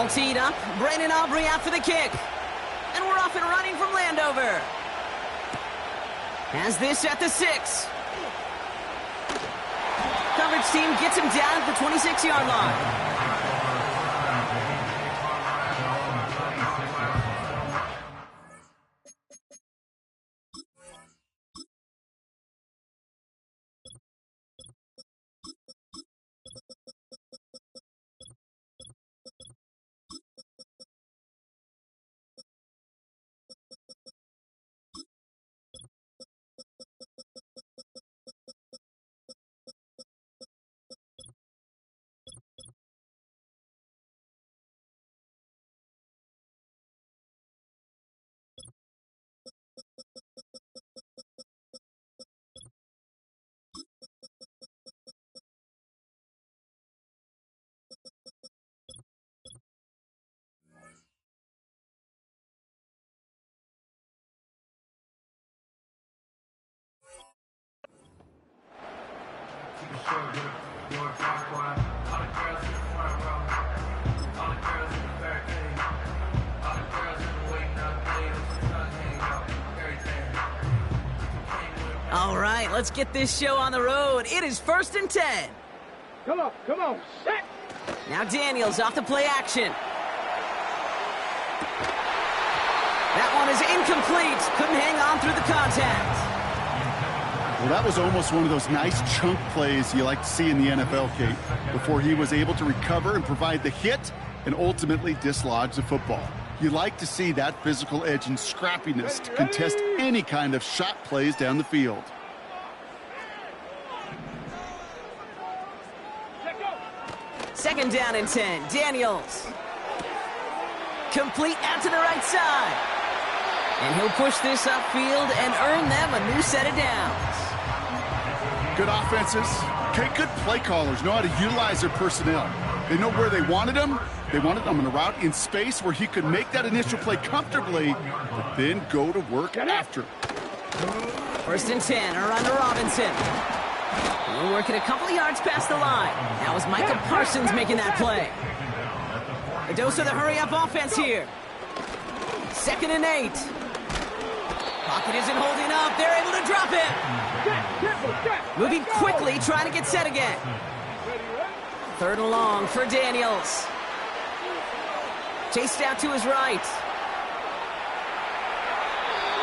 All teed up. Brandon Aubrey out for the kick. And we're off and running from Landover. Has this at the 6. Coverage team gets him down at the 26-yard line. All right, let's get this show on the road. It is 1st and 10. Come on, set. Now Daniels off the play action. That one is incomplete. Couldn't hang on through the contact. Well, that was almost one of those nice chunk plays you like to see in the NFL, Kate, before he was able to recover and provide the hit and ultimately dislodge the football. You like to see that physical edge and scrappiness to contest any kind of shot plays down the field. Second down and 10. Daniels. Complete out to the right side. And he'll push this upfield and earn them a new set of downs. Good offenses. Okay, good play callers know how to utilize their personnel. They know where they wanted them. They wanted them on a route in space where he could make that initial play comfortably, but then go to work after. 1st and 10, a run to Robinson. We're working a couple of yards past the line. That was Micah Parsons making that play. A dose of the hurry-up offense here. 2nd and 8. Pocket isn't holding up. They're able to drop him. Moving quickly, trying to get set again. 3rd and long for Daniels. Chased out to his right.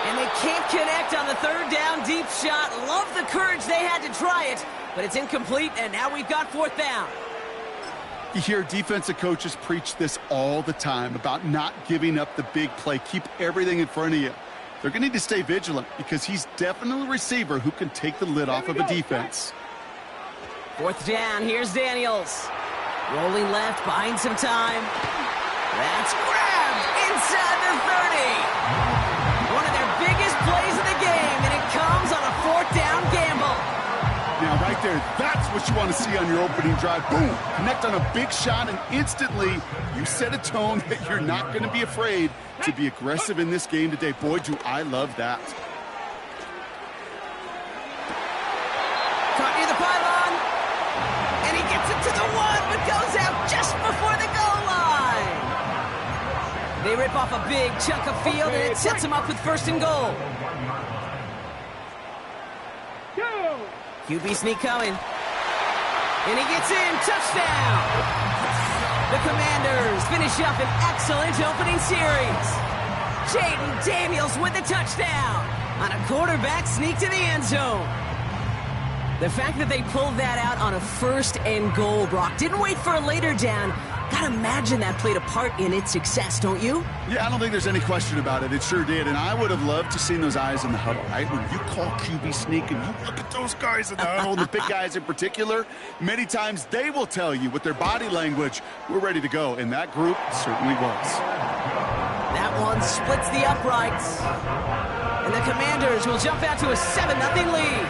And they can't connect on the 3rd down deep shot. Love the courage they had to try it, but it's incomplete, and now we've got 4th down. You hear defensive coaches preach this all the time about not giving up the big play. Keep everything in front of you. They're going to need to stay vigilant because he's definitely a receiver who can take the lid off of a defense. 4th down, here's Daniels. Rolling left, buying some time. That's grabbed inside the 30. One of their biggest plays of the game, and it comes on a 4th down gamble. Now, right there, that's what you want to see on your opening drive. Boom! Connect on a big shot, and instantly you set a tone that you're not going to be afraid to be aggressive in this game today. Boy, do I love that. Caught near the pylon, and he gets it to the 1, but goes out just before the goal line. They rip off a big chunk of field, and it sets them up with 1st and goal. QB sneak coming. And he gets in. Touchdown! The Commanders finish up an excellent opening series. Jaden Daniels with the touchdown on a quarterback sneak to the end zone. The fact that they pulled that out on a 1st and goal, Brock, didn't wait for a later down. Gotta imagine that played a part in its success, don't you? Yeah, I don't think there's any question about it. It sure did. And I would have loved to seen those eyes in the huddle, right? When you call QB sneak and you look at those guys in the huddle, the big guys in particular, many times they will tell you with their body language, we're ready to go. And that group certainly was. That one splits the uprights. And the Commanders will jump out to a 7-0 lead.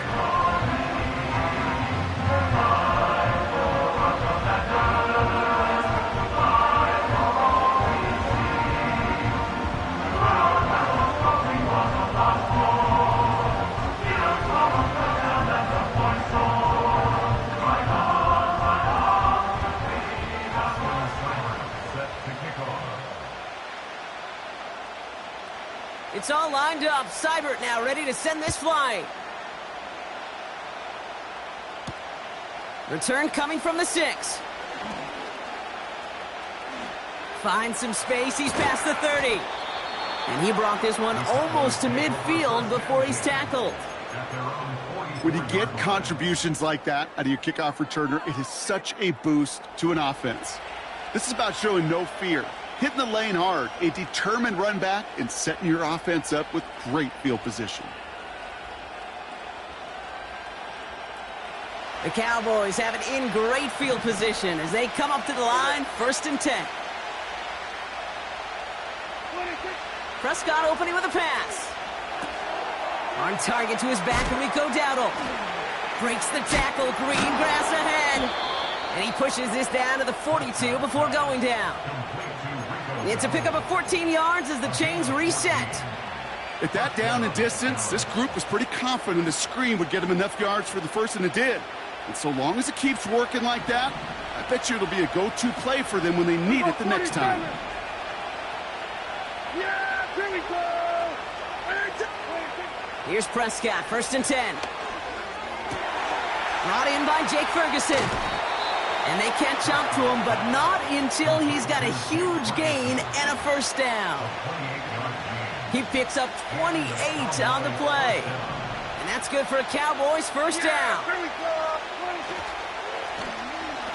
It's all lined up. Seibert now ready to send this flying. Return coming from the 6. Finds some space. He's past the 30. And he brought this one almost to midfield before he's tackled. When you get contributions like that out of your kickoff returner, it is such a boost to an offense. This is about showing no fear, hitting the lane hard, a determined run back, and setting your offense up with great field position. The Cowboys have it in great field position as they come up to the line, 1st and 10. Prescott opening with a pass. On target to his back, Rico Dowdle. Breaks the tackle, green grass ahead. And he pushes this down to the 42 before going down. It's a pickup of 14 yards as the chains reset. At that down and distance, this group was pretty confident the screen would get him enough yards for the first, and it did. And so long as it keeps working like that, I bet you it'll be a go-to play for them when they need it the next time. Here's Prescott, 1st and 10. Brought in by Jake Ferguson. And they catch up to him, but not until he's got a huge gain and a 1st down. He picks up 28 on the play. And that's good for a Cowboys 1st down.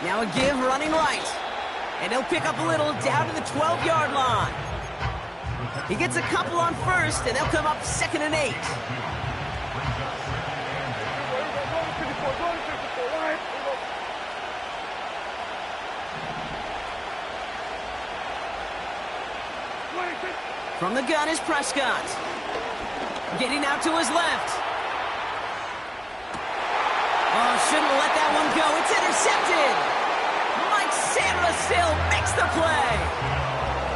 Now a give running right. And he'll pick up a little down to the 12-yard line. He gets a couple on 1st, and they'll come up 2nd and 8. From the gun is Prescott. Getting out to his left. Oh, shouldn't have let that one go. It's intercepted. Mike Sandra still makes the play.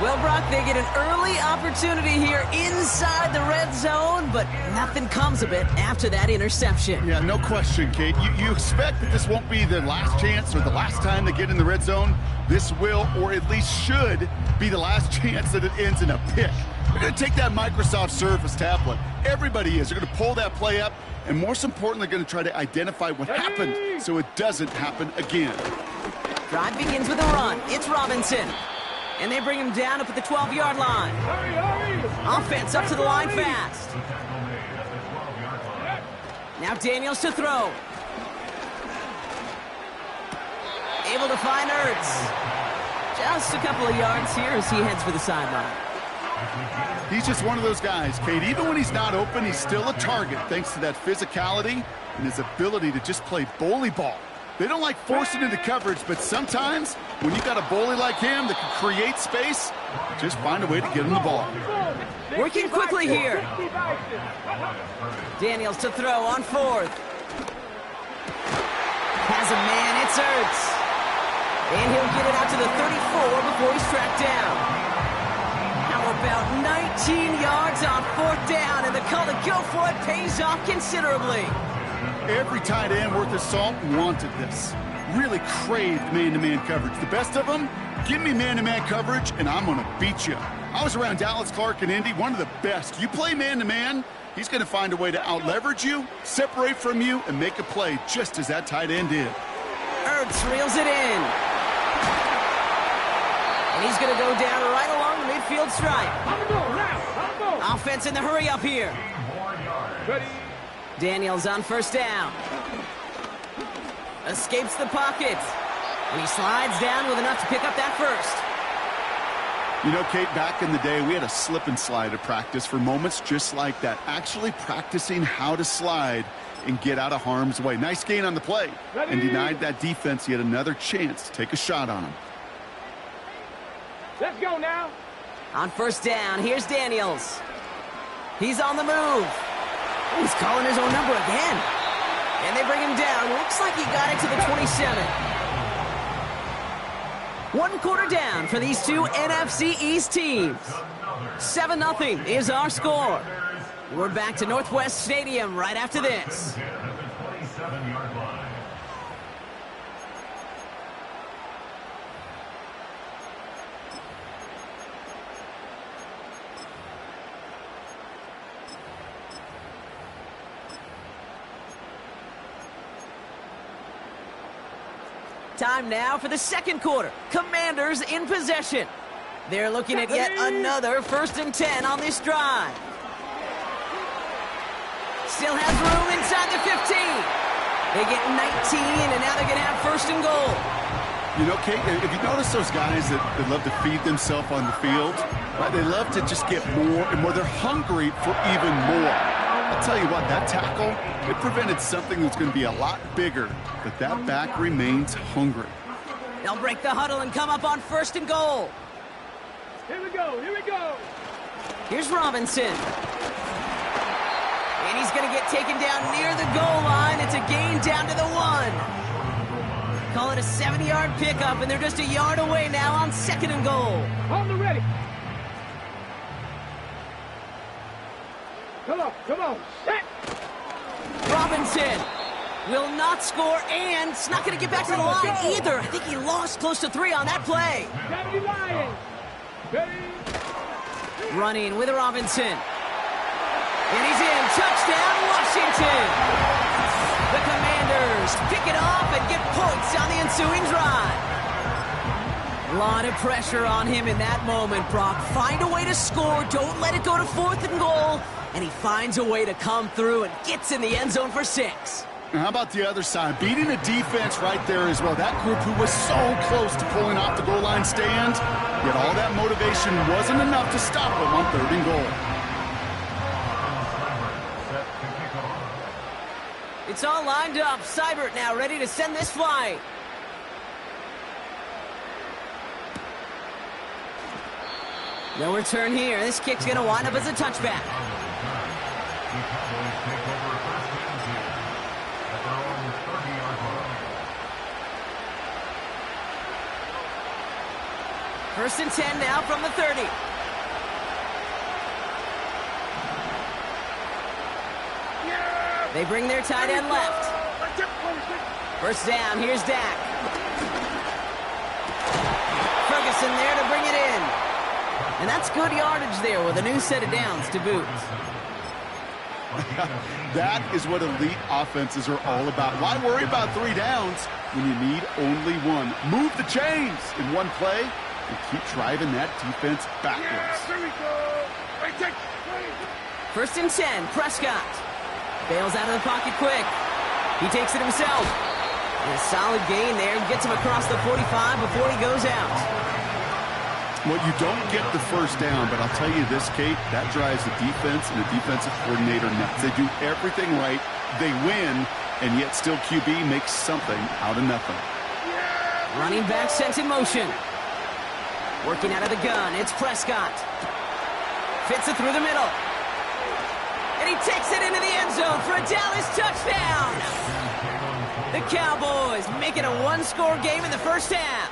Well, Brock, they get an early opportunity here inside the red zone, but nothing comes of it after that interception. Yeah, no question, Kate. You expect that this won't be the last chance or the last time they get in the red zone. This will, or at least should, be the last chance that it ends in a pick. They're going to take that Microsoft Surface tablet. Everybody is. They're going to pull that play up, and most importantly, they're going to try to identify what happened so it doesn't happen again. Drive begins with a run. It's Robinson. And they bring him down up at the 12-yard line. Offense up to the line fast. Now Daniels to throw. Able to find Ertz. Just a couple of yards here as he heads for the sideline. He's just one of those guys, Kate. Even when he's not open, he's still a target thanks to that physicality and his ability to just play bully ball. They don't like forcing into coverage, but sometimes when you got a bully like him that can create space, just find a way to get him the ball. Working quickly here. Daniels to throw on 4th. Has a man, it's Ertz. And he'll get it out to the 34 before he's tracked down. How about 19 yards on 4th down, and the call to go for it pays off considerably. Every tight end worth his salt wanted this. Really craved man-to-man coverage. The best of them, give me man-to-man coverage, and I'm going to beat you. I was around Dallas Clark and Indy, one of the best. You play man-to-man, he's going to find a way to out-leverage you, separate from you, and make a play just as that tight end did. Ertz reels it in. And he's going to go down right along the midfield stripe. Offense in the hurry up here. Ready. Daniels on 1st down. Escapes the pocket. And he slides down with enough to pick up that 1st. You know, Kate, back in the day, we had a slip and slide at practice for moments just like that. Actually practicing how to slide and get out of harm's way. Nice gain on the play. And denied that defense yet another chance to take a shot on him. Let's go now. On 1st down, here's Daniels. He's on the move. He's calling his own number again. And they bring him down. Looks like he got it to the 27. 1 quarter down for these two NFC East teams. 7-0 is our score. We're back to Northwest Stadium right after this. Time now for the second quarter. Commanders in possession. They're looking at yet another 1st and 10 on this drive. Still has room inside the 15. They get 19, and now they're going to have 1st and goal. You know, Kate, if you notice those guys that love to feed themselves on the field, right? They love to just get more and more. They're hungry for even more. I'll tell you what, that tackle, it prevented something that's going to be a lot bigger, but that back remains hungry. They'll break the huddle and come up on 1st and goal. Here we go, here we go. Here's Robinson. And he's going to get taken down near the goal line. It's a gain down to the 1. Call it a 70-yard pickup, and they're just a yard away now on 2nd and goal. On the ready. Come on, set. Robinson will not score, and it's not going to get back to the line either. I think he lost close to 3 on that play. Gotta be lying. Ready. Running with Robinson. And he's in. Touchdown, Washington. The Commanders pick it off and get points on the ensuing drive. A lot of pressure on him in that moment, Brock. Find a way to score. Don't let it go to 4th and goal. And he finds a way to come through and gets in the end zone for 6. And how about the other side? Beating the defense right there as well. That group who was so close to pulling off the goal line stand, yet all that motivation wasn't enough to stop them on 3rd and goal. It's all lined up. Seibert now ready to send this flight. No return here. This kick's going to wind up as a touchback. First and 10 now from the 30. They bring their tight end left. First down, here's Dak. Ferguson there to bring it in. And that's good yardage there with a new set of downs to boot. That is what elite offenses are all about. Why worry about 3 downs when you need only 1? Move the chains in one play and keep driving that defense backwards. Here we go. First and 10, Prescott. Bails out of the pocket quick. He takes it himself. And a solid gain there. Gets him across the 45 before he goes out. Well, you don't get the first down, but I'll tell you this, Kate, that drives the defense and the defensive coordinator nuts. They do everything right. They win, and yet still QB makes something out of nothing. Running back sent in motion. Working out of the gun, it's Prescott. Fits it through the middle. And he takes it into the end zone for a Dallas touchdown. The Cowboys make it a 1-score game in the first half.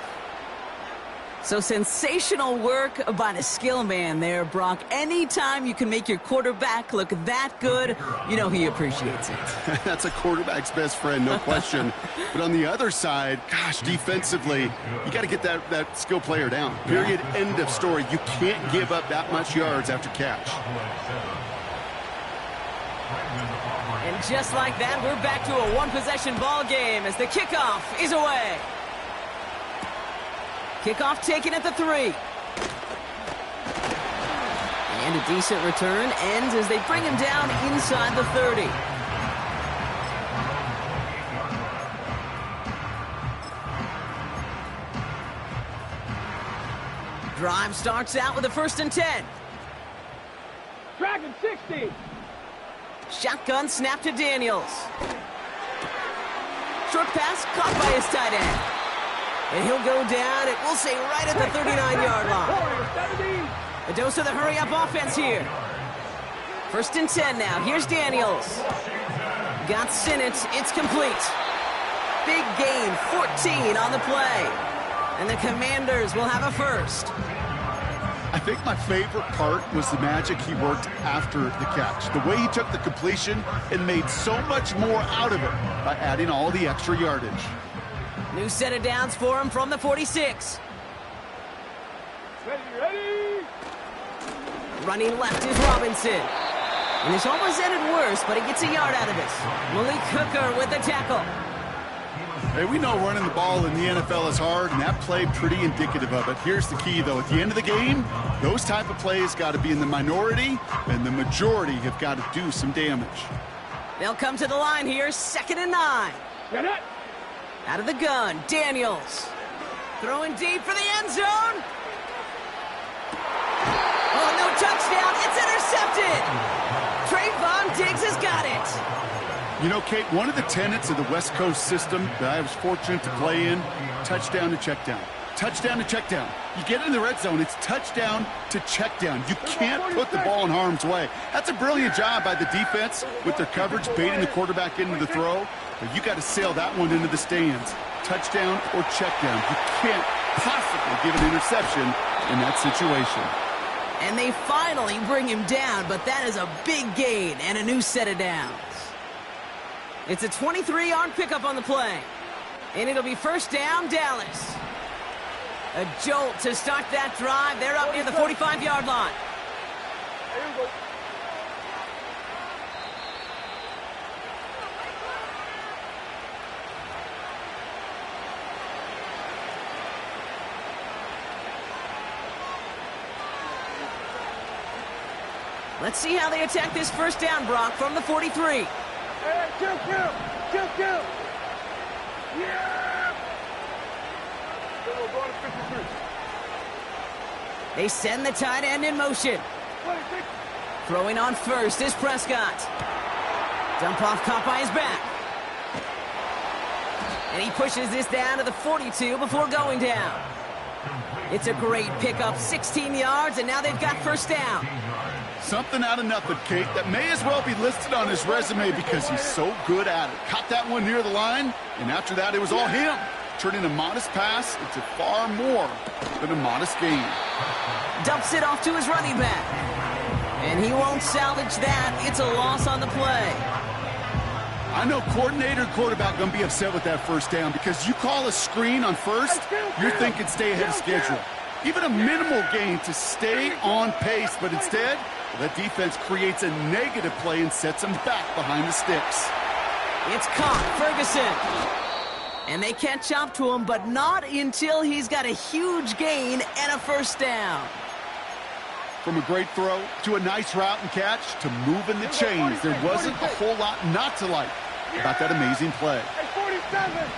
So sensational work by the skill man there, Brock. Anytime you can make your quarterback look that good, you know he appreciates it. That's a quarterback's best friend, no question. But on the other side, gosh, defensively, you got to get that skill player down. Period, end of story. You can't give up that much yards after catch. And just like that, we're back to a one-possession ball game as the kickoff is away. Kickoff taken at the 3. And a decent return ends as they bring him down inside the 30. Drive starts out with a 1st and 10. Dragon 60. Shotgun snap to Daniels. Short pass caught by his tight end. And he'll go down, it will say right at the 39-yard line. A dose of the hurry-up offense here. 1st and 10 now. Here's Daniels. Got Sinnott. It's complete. Big gain, 14 on the play. And the Commanders will have a first. I think my favorite part was the magic he worked after the catch. The way he took the completion and made so much more out of it by adding all the extra yardage. New set of downs for him from the 46. Ready. Running left is Robinson. And this almost ended worse, but he gets a yard out of it. Malik Hooker with the tackle. Hey, we know running the ball in the NFL is hard, and that play pretty indicative of it. Here's the key, though. At the end of the game, those type of plays got to be in the minority, and the majority have got to do some damage. They'll come to the line here, 2nd and 9. Get it. Out of the gun, Daniels. Throwing deep for the end zone. Oh, no touchdown. It's intercepted. Trayvon Diggs has got it. You know, Kate, one of the tenets of the West Coast system that I was fortunate to play in, touchdown to check down. Touchdown to check down. You get in the red zone, it's touchdown to check down. You can't put the ball in harm's way. That's a brilliant job by the defense with their coverage, baiting the quarterback into the throw. But you got to sail that one into the stands. Touchdown or check down. You can't possibly give an interception in that situation. And they finally bring him down, but that is a big gain and a new set of downs. It's a 23-yard pickup on the play. And it'll be 1st down, Dallas. A jolt to start that drive. They're up near the 45-yard line. Here we go. Let's see how they attack this 1st down, Brock, from the 43. Hey, kill. Yeah. We're going to 53. They send the tight end in motion. 26. Throwing on first is Prescott. Dump off caught by his back. And he pushes this down to the 42 before going down. It's a great pickup, 16 yards, and now they've got 1st down. Something out of nothing, Kate, that may as well be listed on his resume because he's so good at it. Caught that one near the line, and after that, it was all him. Turning a modest pass into far more than a modest gain. Dumps it off to his running back. And he won't salvage that. It's a loss on the play. I know coordinator and quarterback going to be upset with that 1st down because you call a screen on first, you're thinking stay ahead of schedule. Even a minimal gain to stay on pace, but instead, that defense creates a negative play and sets them back behind the sticks. It's caught, Ferguson. And they catch up to him, but not until he's got a huge gain and a 1st down. From a great throw to a nice route and catch to moving the chains, there wasn't a whole lot not to like about that amazing play. Hey, 47.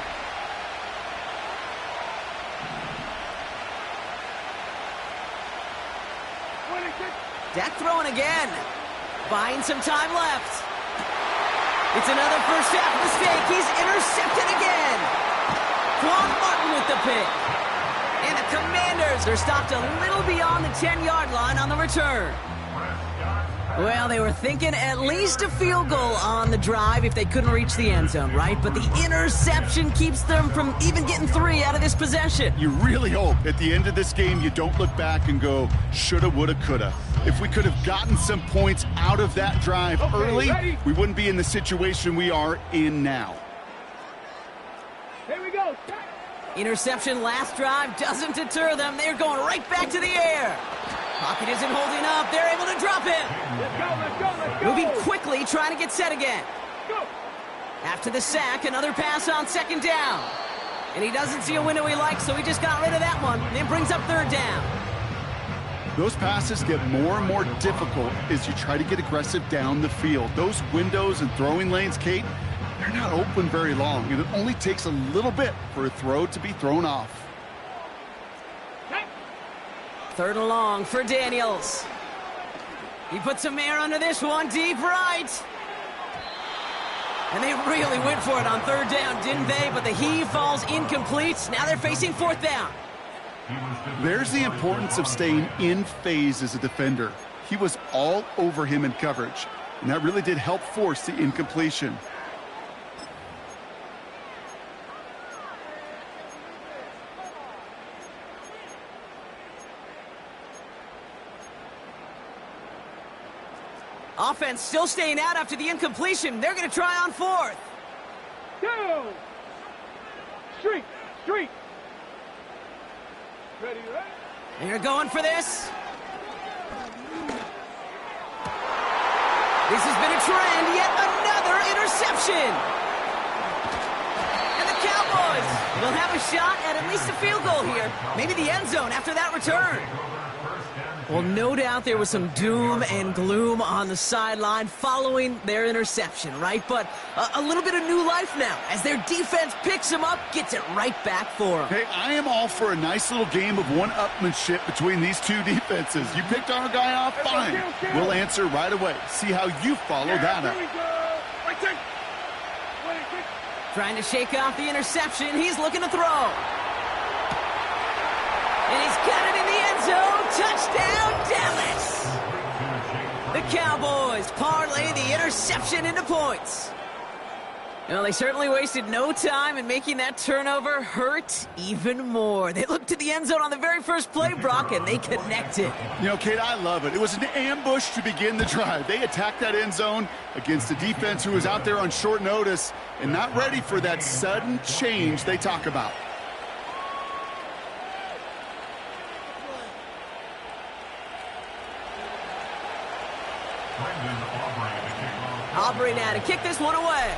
Dak throwing again. Buying some time left. It's another 1st half mistake. He's intercepted again. Quan Martin with the pick. And the Commanders are stopped a little beyond the 10-yard line on the return. Well, they were thinking at least a field goal on the drive if they couldn't reach the end zone, right? But the interception keeps them from even getting 3 out of this possession. You really hope at the end of this game you don't look back and go, shoulda, woulda, coulda. If we could have gotten some points out of that drive early, we wouldn't be in the situation we are in now. Here we go. Interception last drive doesn't deter them. They're going right back to the air. Pocket isn't holding up. They're able to drop him. Let's go. Moving quickly, trying to get set again. Go. After the sack, another pass on 2nd down. And he doesn't see a window he likes, so he just got rid of that one. Then brings up 3rd down. Those passes get more and more difficult as you try to get aggressive down the field. Those windows and throwing lanes, Kate, they're not open very long, and it only takes a little bit for a throw to be thrown off. 3rd and long for Daniels. He puts some air under this one, deep right. And they really went for it on 3rd down, didn't they? But the heave falls incomplete. Now they're facing 4th down. There's the importance of staying in phase as a defender. He was all over him in coverage, and that really did help force the incompletion. Offense still staying out after the incompletion. They're going to try on 4th. 2. Street. Ready? They're going for this. This has been a trend. Yet another interception. And the Cowboys They'll have a shot at least a field goal here. Maybe the end zone after that return. Well, no doubt there was some doom and gloom on the sideline following their interception, right? But a little bit of new life now as their defense picks them up, gets it right back for them. Hey, I am all for a nice little game of one-upmanship between these two defenses. You picked our guy off, fine. We'll answer right away. See how you follow that up. Trying to shake off the interception. He's looking to throw. And he's got it in the end zone. Touchdown, Dallas! The Cowboys parlay the interception into points. Well, they certainly wasted no time in making that turnover hurt even more. They looked to the end zone on the very first play, Brock, and they connected. You know, Kate, I love it. It was an ambush to begin the drive. They attacked that end zone against a defense who was out there on short notice and not ready for that sudden change they talk about. Aubrey now to kick this one away.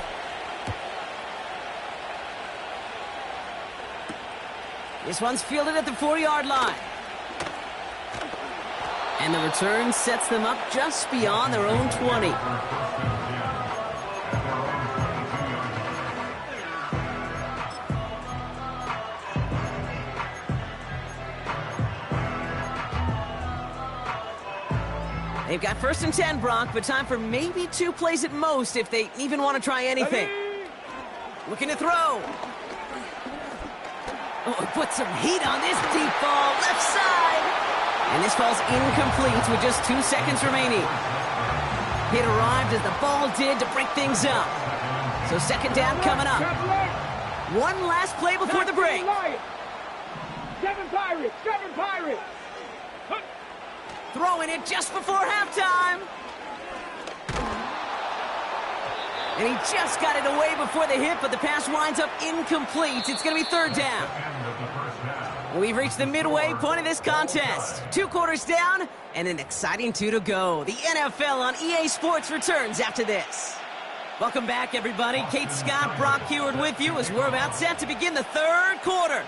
This one's fielded at the 4-yard line. And the return sets them up just beyond their own 20. They've got 1st and 10, Brock, but time for maybe 2 plays at most if they even want to try anything. Looking to throw. Oh, put some heat on this deep ball, left side. And this ball's incomplete with just 2 seconds remaining. Hit arrived as the ball did to break things up. So 2nd down coming up. One last play before the break. 7 Pirates! Throwing it just before halftime. And he just got it away before the hit, but the pass winds up incomplete. It's going to be 3rd down. We've reached the midway point of this contest. 2 quarters down and an exciting 2 to go. The NFL on EA Sports returns after this. Welcome back, everybody. Kate Scott, Brock Heward with you as we're about set to begin the 3rd quarter.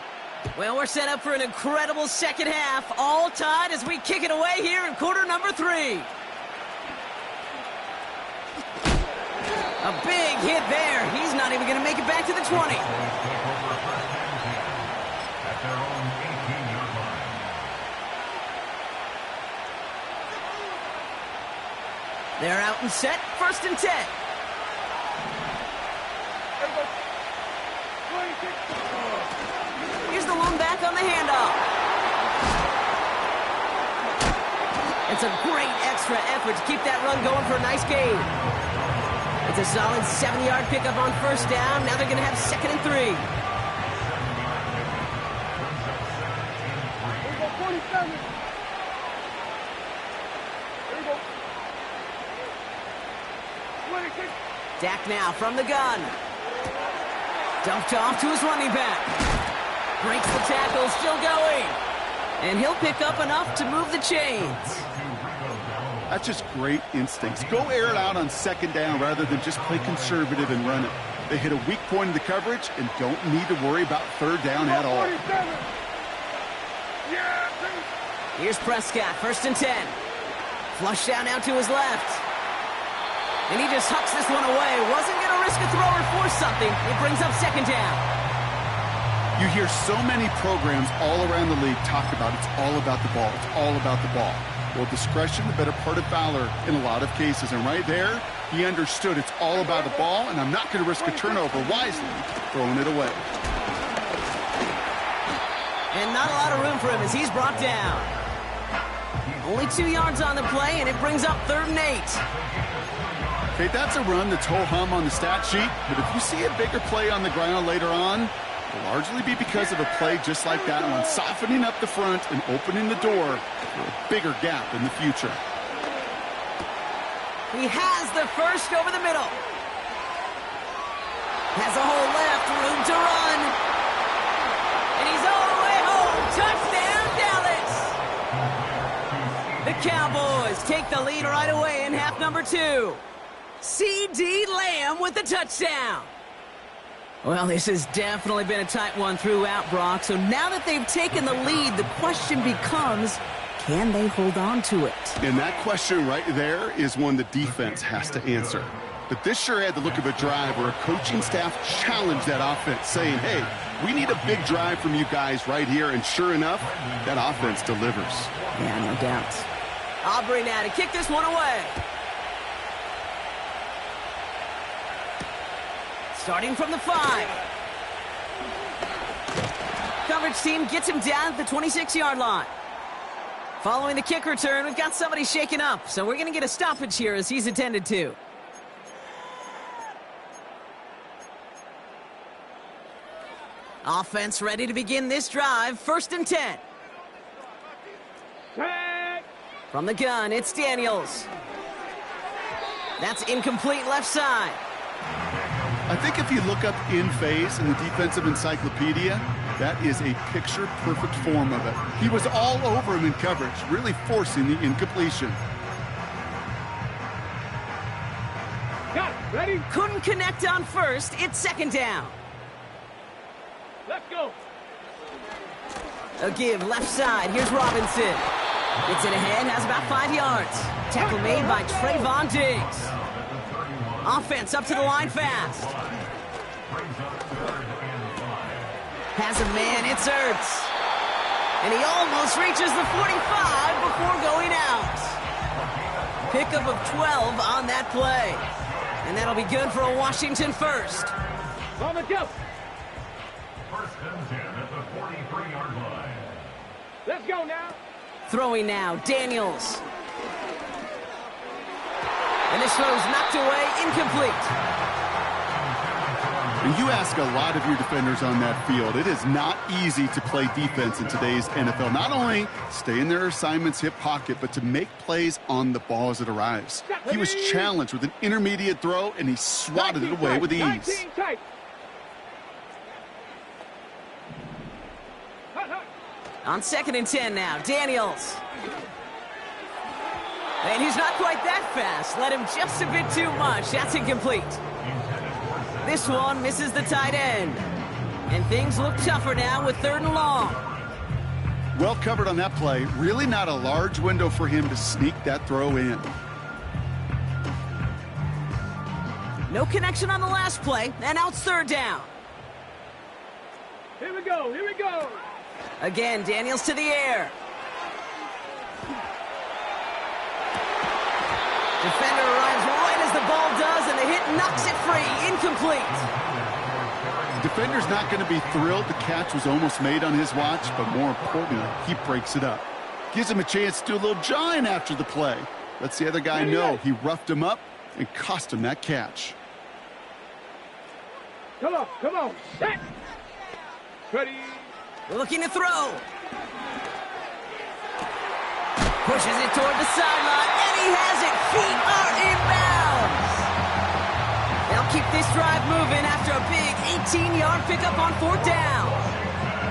Well, we're set up for an incredible second half, all tied as we kick it away here in quarter number 3. A big hit there. He's not even going to make it back to the 20. They're out and set, 1st and 10. Here's the lone back on the handoff. It's a great extra effort to keep that run going for a nice gain. It's a solid 7-yard pickup on 1st down. Now they're going to have 2nd and 3. There you go, 47. There you go. 26. Dak now from the gun. Dumped off to his running back. Breaks the tackle, still going. And he'll pick up enough to move the chains. That's just great instincts. Go air it out on 2nd down rather than just play conservative and run it. They hit a weak point in the coverage and don't need to worry about 3rd down at all. Here's Prescott, 1st and 10. Flush down now to his left. And he just hucks this one away. Wasn't going to risk a throw or force something. It brings up 2nd down. You hear so many programs all around the league talk about it's all about the ball. It's all about the ball. Well, discretion, the better part of valor in a lot of cases. And right there, he understood it's all about the ball, and I'm not going to risk a turnover wisely, throwing it away. And not a lot of room for him as he's brought down. Only 2 yards on the play, and it brings up 3rd and 8. Okay, that's a run that's ho-hum on the stat sheet, but if you see a bigger play on the ground later on, it'll largely be because of a play just like that one, softening up the front and opening the door for a bigger gap in the future. He has the 1st over the middle. Has a hole left, room to run. And he's all the way home. Touchdown, Dallas! The Cowboys take the lead right away in half number 2. C.D. Lamb with the touchdown. Well, this has definitely been a tight one throughout, Brock. So now that they've taken the lead, the question becomes, can they hold on to it? And that question right there is one the defense has to answer. But this sure had the look of a drive where a coaching staff challenged that offense, saying, hey, we need a big drive from you guys right here. And sure enough, that offense delivers. Yeah, no doubt. Aubrey now to kick this one away. Starting from the 5. Coverage team gets him down at the 26-yard line. Following the kick return, we've got somebody shaken up, so we're going to get a stoppage here as he's attended to. Offense ready to begin this drive. 1st and 10. Set. From the gun, it's Daniels. That's incomplete left side. I think if you look up in phase in the defensive encyclopedia, that is a picture-perfect form of it. He was all over him in coverage, really forcing the incompletion. Got it. Ready? Couldn't connect on 1st. It's 2nd down. Let's go. A give left side. Here's Robinson. Gets it ahead, has about 5 yards. Tackle made by Trayvon Diggs. Offense up to the line fast. Has a man, it's Ertz. And he almost reaches the 45 before going out. Pickup of 12 on that play. And that'll be good for a Washington 1st. On the jump. 1st and 10 at the 43-yard line. Let's go now. Throwing now, Daniels. And this throw's knocked away, incomplete. And you ask a lot of your defenders on that field. It is not easy to play defense in today's NFL. Not only stay in their assignment's hip pocket, but to make plays on the ball as it arrives. He was challenged with an intermediate throw, and he swatted it away with ease. 19 tight. On 2nd and 10 now, Daniels. And he's not quite that fast. Let him just a bit too much. That's incomplete. This one misses the tight end. And things look tougher now with 3rd and long. Well covered on that play. Really not a large window for him to sneak that throw in. No connection on the last play, and now it's 3rd down. Here we go. Here we go. Again, Daniels to the air. Defender arrives right as the ball does, and the hit knocks it free. Incomplete. The defender's not going to be thrilled the catch was almost made on his watch, but more importantly, he breaks it up. Gives him a chance to do a little jawing after the play. Lets the other guy know he roughed him up and cost him that catch. Come on. Come on. Set. Ready. Looking to throw. Pushes it toward the sideline, and he has it. Feet are inbounds. They'll keep this drive moving after a big 18-yard pickup on 4th down.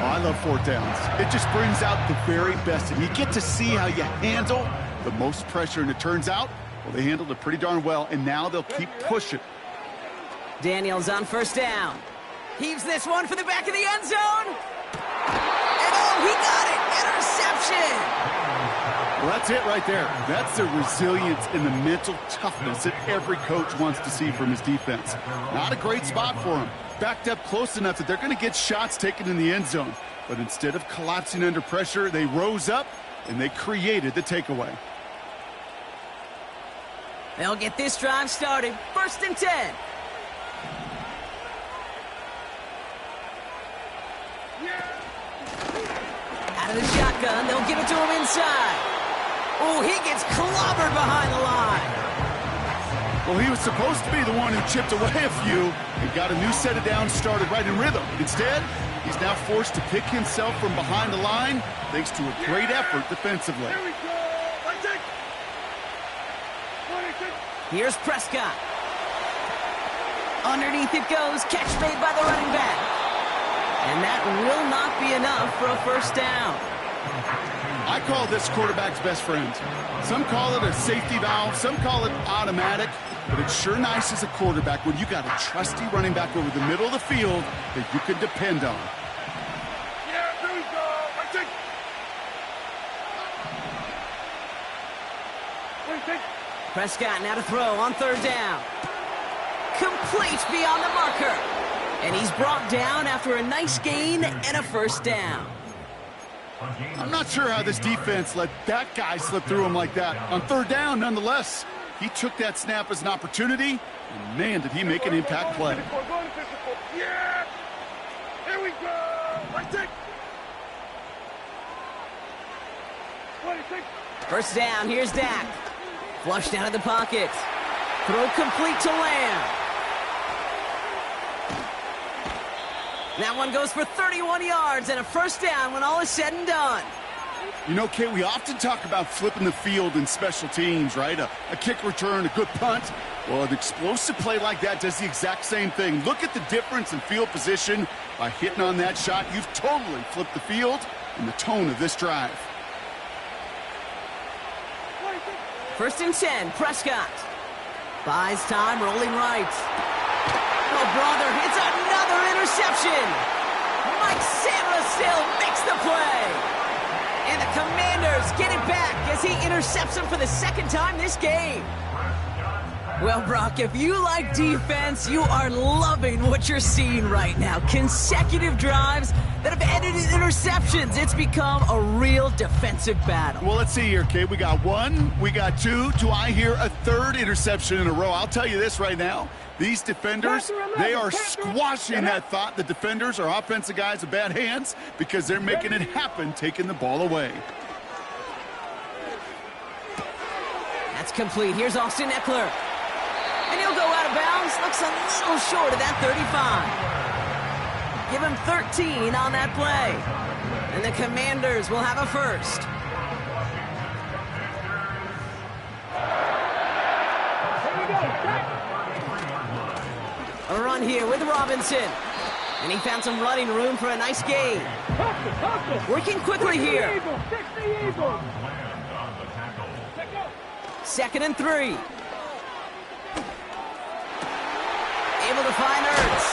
Oh, I love 4th downs. It just brings out the very best, and you get to see how you handle the most pressure, and it turns out, well, they handled it pretty darn well, and now they'll keep pushing. Daniels on 1st down. Heaves this one for the back of the end zone. And oh, he got it! Interception! Well, that's it right there. That's the resilience and the mental toughness that every coach wants to see from his defense. Not a great spot for him. Backed up close enough that they're going to get shots taken in the end zone. But instead of collapsing under pressure, they rose up and they created the takeaway. They'll get this drive started. 1st and 10. Out of the shotgun, they'll give it to him inside. Oh, he gets clobbered behind the line. Well, he was supposed to be the one who chipped away a few and got a new set of downs started right in rhythm. Instead, he's now forced to pick himself from behind the line thanks to a great effort defensively. Here we go. Let's take. Here's Prescott. Underneath it goes. Catch made by the running back. And that will not be enough for a 1st down. I call this quarterback's best friend. Some call it a safety valve, some call it automatic. but it's sure nice as a quarterback when you got a trusty running back over the middle of the field that you can depend on. Yeah, there we go. I think. Prescott now to throw on third down. Complete beyond the marker. And he's brought down after a nice gain and a first down. I'm not sure how this defense let that guy slip through him like that. On third down, nonetheless, he took that snap as an opportunity, and man, did he make an impact play. Yeah! Here we go! I think. First down, here's Dak. Flushed out of the pocket. Throw complete to Lamb. That one goes for 31 yards and a first down when all is said and done. You know, Kate, we often talk about flipping the field in special teams, right? A kick return, a good punt. Well, an explosive play like that does the exact same thing. Look at the difference in field position. By hitting on that shot, you've totally flipped the field and the tone of this drive. First and 10, Prescott. Buys time, rolling right. Oh, brother, it's another interception. Mike Sanders still makes the play. And the Commanders get it back as he intercepts him for the second time this game. Well, Brock, if you like defense, you are loving what you're seeing right now. Consecutive drives that have ended in interceptions. It's become a real defensive battle. Well, let's see here, Kate. We got one, we got two. Do I hear a third interception in a row? I'll tell you this right now. These defenders, they are squashing that thought. The defenders are offensive guys with bad hands because they're making it happen, taking the ball away. That's complete. Here's Austin Eckler. And he'll go out of bounds. Looks a little short of that 35. Give him 13 on that play. And the Commanders will have a first. A run here with Robinson. And he found some running room for a nice gain. Working quickly here. Second and 3. Able to find Ertz.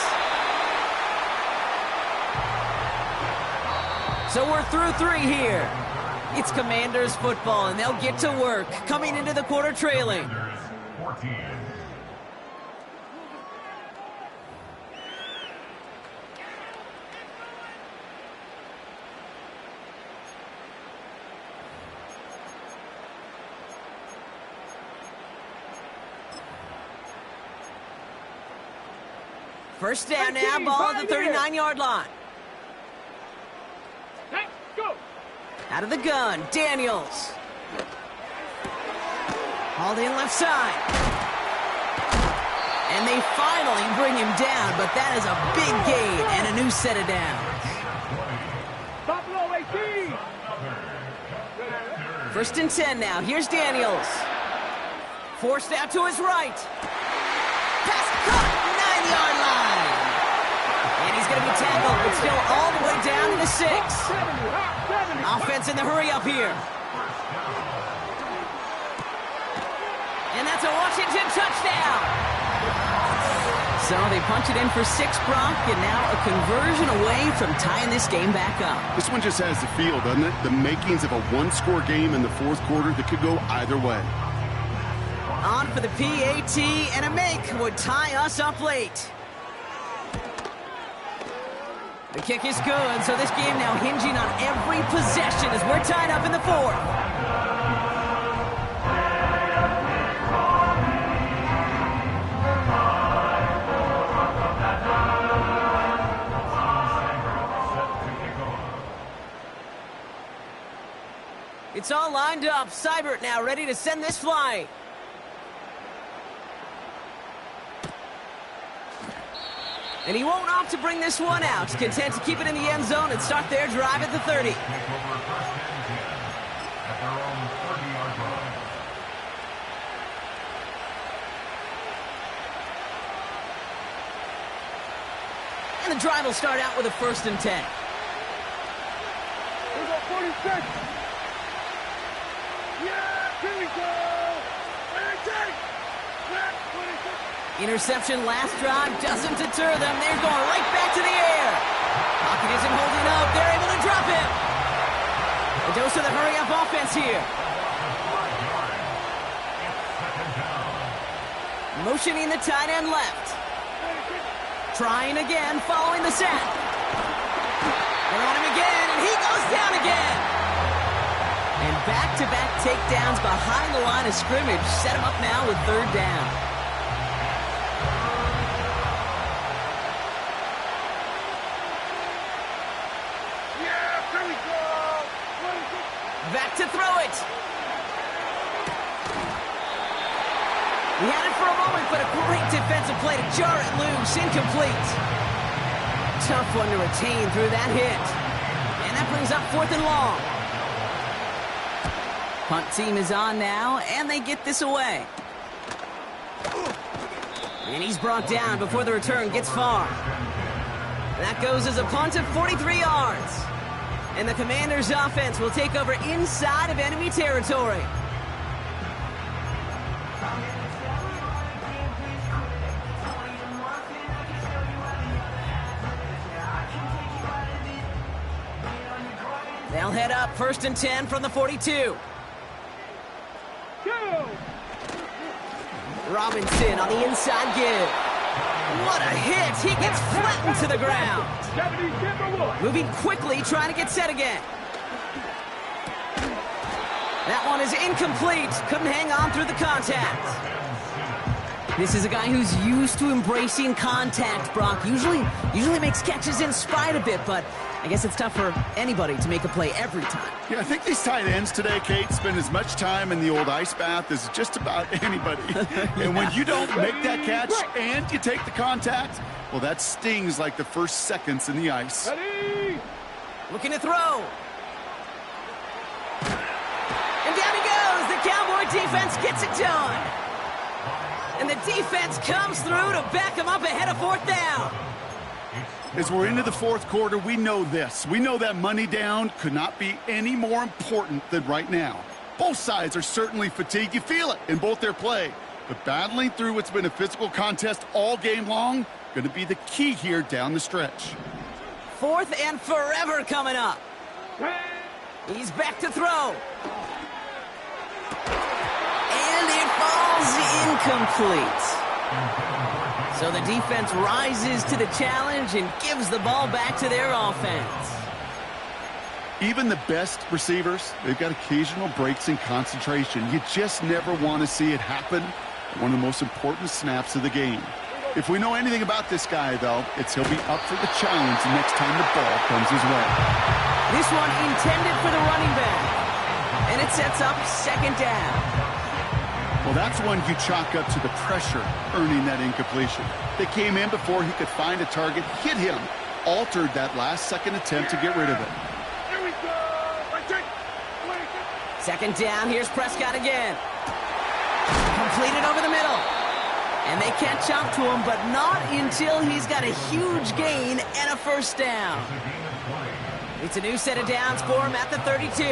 So we're through 3 here. It's Commanders football, and they'll get to work, coming into the quarter trailing. First down now, ball at the 39-yard line. Out of the gun, Daniels. Hauled in left side. And they finally bring him down, but that is a big gain and a new set of downs. First and 10 now. Here's Daniels. Forced out to his right. Pass caught, 9-yard line. And he's going to be tackled, but still all the way down to the 6. Offense in the hurry up here. And that's a Washington touchdown. So they punch it in for 6, Brock, and now a conversion away from tying this game back up. This one just has the feel, doesn't it? The makings of a one-score game in the fourth quarter that could go either way. On for the PAT, and a make would tie us up late. The kick is good, so this game now hinging on every possession as we're tied up in the 4th. It's all lined up. Seibert now ready to send this flying. And he won't opt to bring this one out. Content to keep it in the end zone and start their drive at the 30. And the drive will start out with a 1st and 10. We got 46. Yeah, here we go. And take. Back 26. Interception last drive doesn't deter them. They're going right back to the air. Pocket isn't holding up. They're able to drop him. A dose of the hurry-up offense here. Motioning the tight end left. Trying again, following the sack. They're on him again, and he goes down again. And back-to-back takedowns behind the line of scrimmage set him up now with third down. Back to throw it. He had it for a moment, but a great defensive play to jar it loose. Incomplete. Tough one to retain through that hit. And that brings up 4th and long. Punt team is on now, and they get this away. And he's brought down before the return gets far. That goes as a punt of 43 yards. And the Commanders' offense will take over inside of enemy territory. They'll head up 1st and 10 from the 42. Robinson on the inside give. What a hit! He gets flattened to the ground. Moving quickly, trying to get set again. That one is incomplete. Couldn't hang on through the contact. This is a guy who's used to embracing contact, Brock. Usually makes catches in spite of it, but I guess it's tough for anybody to make a play every time. Yeah, I think these tight ends today, Kate, spend as much time in the old ice bath as just about anybody. And when you don't make that catch and you take the contact, well, that stings like the first seconds in the ice. Looking to throw. And down he goes. The Cowboy defense gets it done. And the defense comes through to back him up ahead of 4th down. As we're into the 4th quarter, we know this. We know that money down could not be any more important than right now. Both sides are certainly fatigued. You feel it in both their play. But battling through what's been a physical contest all game long, going to be the key here down the stretch. 4th and forever coming up. He's back to throw. And it falls incomplete. So the defense rises to the challenge and gives the ball back to their offense. Even the best receivers, they've got occasional breaks in concentration. You just never want to see it happen at one of the most important snaps of the game. If we know anything about this guy, though, it's he'll be up for the challenge the next time the ball comes his way. This one intended for the running back. And it sets up 2nd down. Well, that's one you chalk up to the pressure earning that incompletion. They came in before he could find a target, hit him, altered that last-second attempt to get rid of it. Here we go. 2nd down, here's Prescott again. Completed over the middle. And they catch up to him, but not until he's got a huge gain and a 1st down. It's a new set of downs for him at the 32.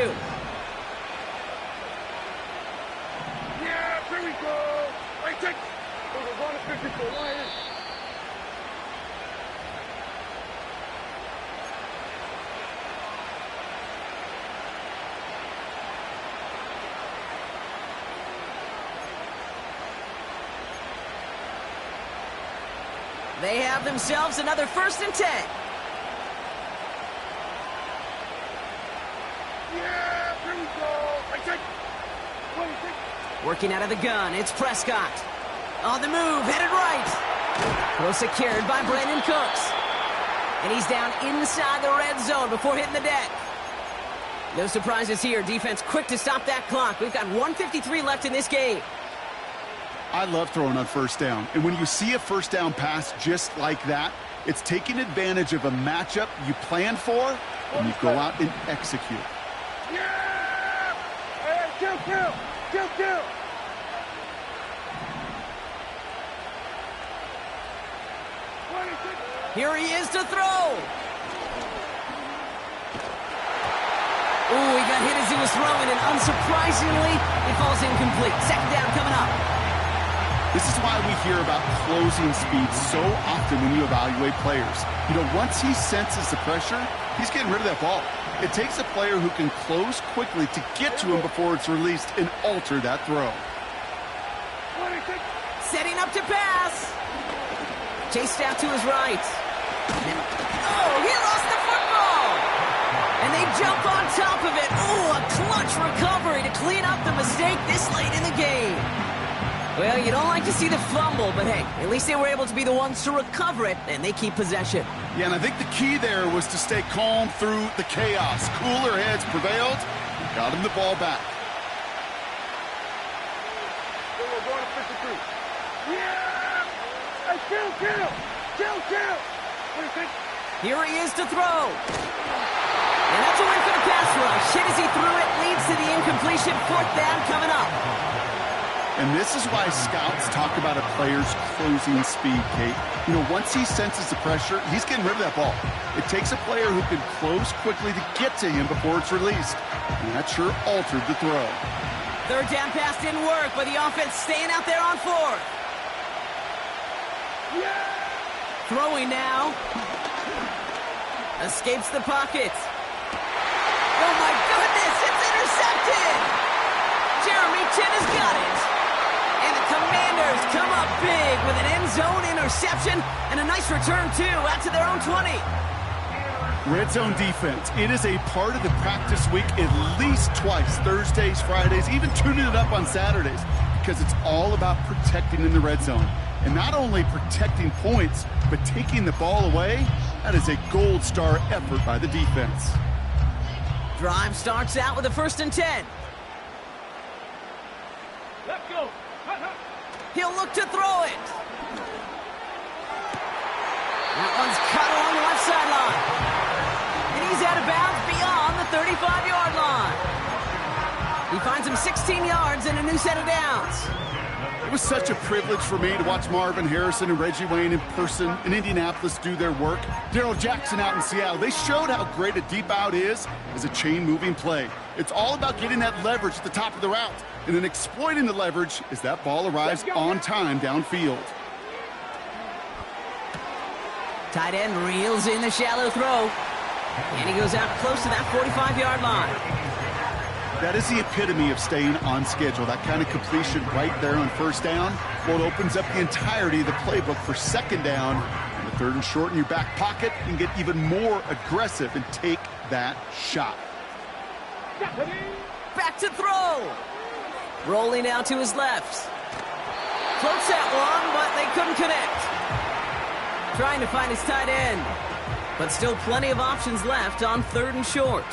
They have themselves another 1st and 10. Yeah, here we go. Working out of the gun, it's Prescott. On the move, headed right. Well secured by Brandon Cooks. And he's down inside the red zone before hitting the deck. No surprises here. Defense quick to stop that clock. We've got 1:53 left in this game. I love throwing on 1st down. And when you see a 1st down pass just like that, it's taking advantage of a matchup you planned for, and you go out and execute. Yeah! Hey, kill! Here he is to throw. Ooh, he got hit as he was throwing, and unsurprisingly, it falls incomplete. 2nd down coming up. This is why we hear about closing speed so often when you evaluate players. You know, once he senses the pressure, he's getting rid of that ball. It takes a player who can close quickly to get to him before it's released and alter that throw. Setting up to pass. Chased out to his right. Oh, he lost the football. And they jump on top of it. Oh, a clutch recovery to clean up the mistake this late in the game. Well, you don't like to see the fumble, but hey, at least they were able to be the ones to recover it, and they keep possession. Yeah, and I think the key there was to stay calm through the chaos. Cooler heads prevailed, got him the ball back. We're going to 52. Yeah! Hey, chill! What do you think? Here he is to throw. And that's a win for the pass rush. Hit as he threw it, leads to the incompletion. 4th down coming up. And this is why scouts talk about a player's closing speed, Kate. You know, once he senses the pressure, he's getting rid of that ball. It takes a player who can close quickly to get to him before it's released. And that sure altered the throw. 3rd down pass didn't work, but the offense staying out there on 4th. Yeah! Throwing now. Escapes the pocket. Oh my goodness, it's intercepted! Jeremy Chin has got it. And the Commanders come up big with an end zone interception and a nice return, too, out to their own 20. Red zone defense. It is a part of the practice week at least twice. Thursdays, Fridays, even tuning it up on Saturdays. Because it's all about protecting in the red zone. And not only protecting points, but taking the ball away. That is a gold star effort by the defense. Drive starts out with a 1st and 10. Let's go! He'll look to throw it. That one's cut along the left sideline. And he's out of bounds beyond the 35-yard line. He finds him 16 yards and a new set of downs. It was such a privilege for me to watch Marvin Harrison and Reggie Wayne in person in Indianapolis do their work. Darrell Jackson out in Seattle. They showed how great a deep out is as a chain-moving play. It's all about getting that leverage at the top of the route and then exploiting the leverage as that ball arrives on time downfield. Tight end reels in the shallow throw. And he goes out close to that 45-yard line. That is the epitome of staying on schedule. That kind of completion right there on 1st down. Well, it opens up the entirety of the playbook for 2nd down. And the 3rd and short in your back pocket and get even more aggressive and take that shot. Back to throw. Rolling out to his left. Floats that one, but they couldn't connect. Trying to find his tight end. But still plenty of options left on 3rd and short.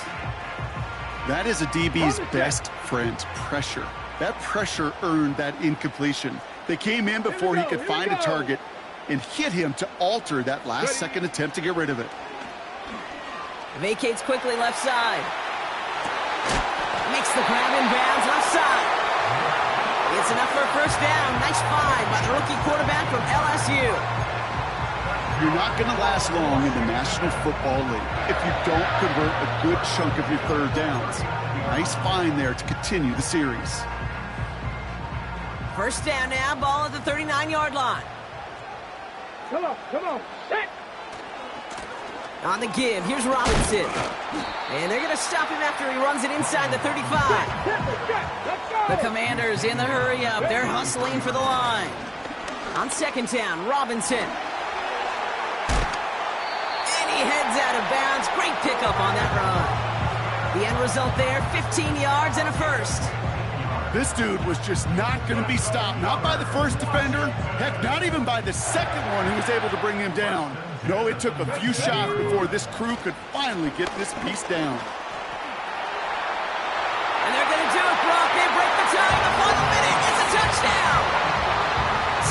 That is a DB's best friend, pressure. That pressure earned that incompletion. They came in before he could find a target and hit him to alter that last-second attempt to get rid of it. Vacates quickly left side. Makes the grab in bounds left side. It's enough for a 1st down. Nice find by the rookie quarterback from LSU. You're not going to last long in the National Football League if you don't convert a good chunk of your 3rd downs. Nice find there to continue the series. 1st down now, ball at the 39-yard line. Come on, set! On the give, here's Robinson. And they're going to stop him after he runs it inside the 35. Let's go! The Commanders in the hurry up. They're hustling for the line. On 2nd down, Robinson. He heads out of bounds. Great pickup on that run. The end result there, 15 yards and a 1st. This dude was just not going to be stopped. Not by the 1st defender. Heck, not even by the 2nd one who was able to bring him down. No, it took a few shots before this crew could finally get this piece down. And they're going to do it, Brock. They break the tie in the final minute. It's a touchdown.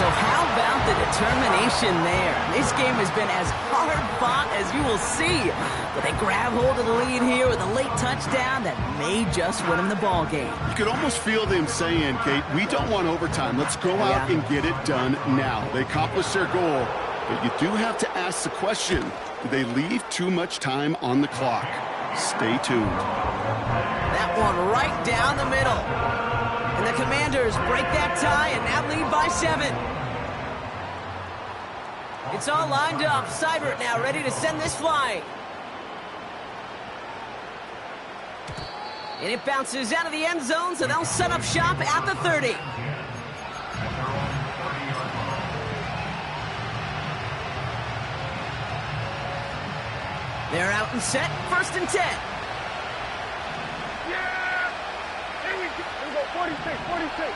So how about the determination there? This game has been as hard-fought as you will see. But they grab hold of the lead here with a late touchdown that may just win them the ball game. You could almost feel them saying, Kate, we don't want overtime. Let's go out and get it done now. They accomplished their goal. But you do have to ask the question, did they leave too much time on the clock? Stay tuned. That one right down the middle. And the Commanders break that tie and now lead by 7. It's all lined up. Seibert now ready to send this flying. And it bounces out of the end zone, so they'll set up shop at the 30. They're out and set, 1st and 10. Yeah! Here we go, 46, 46.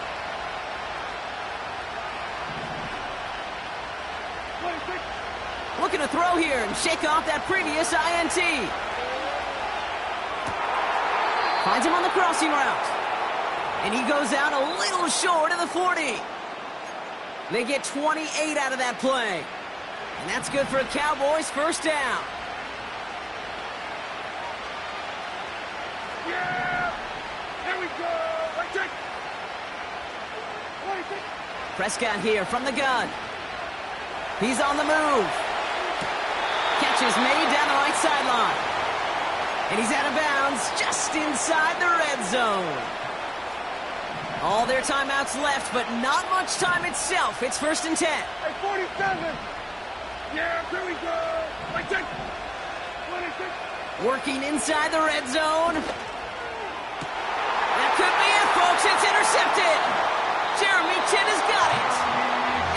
26. Looking to throw here and shake off that previous INT. Finds him on the crossing route. And he goes out a little short of the 40. They get 28 out of that play. And that's good for a Cowboys 1st down. Yeah! Here we go! Right check! 26. Prescott here from the gun. He's on the move. Catch is made down the right sideline. And he's out of bounds just inside the red zone. All their timeouts left, but not much time itself. It's 1st and 10. Hey, 47! Yeah, here we go! Right check! 26. Working inside the red zone. That could be it, folks. It's intercepted. Jeremy Chin has got it.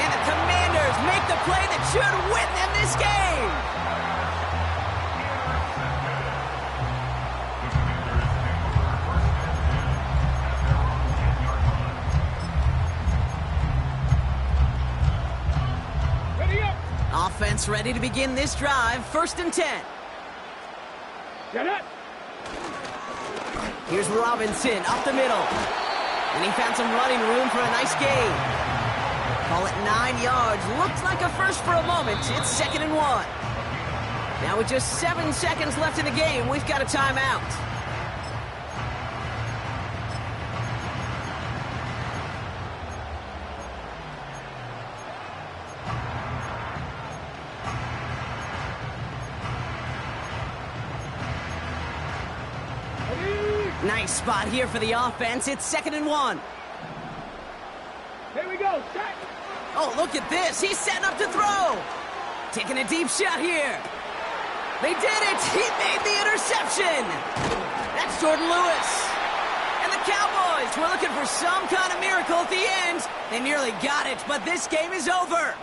And the Commanders make the play that should win them this game. Ready up! Offense ready to begin this drive. 1st and 10. Get it! Here's Robinson up the middle. And he found some running room for a nice gain. Call it 9 yards. Looked like a first for a moment. It's 2nd and 1. Now with just 7 seconds left in the game, we've got a timeout. Nice spot here for the offense. It's 2nd and 1. Here we go, check! Oh, look at this. He's setting up to throw. Taking a deep shot here. They did it. He made the interception. That's Jordan Lewis. And the Cowboys were looking for some kind of miracle at the end. They nearly got it, but this game is over.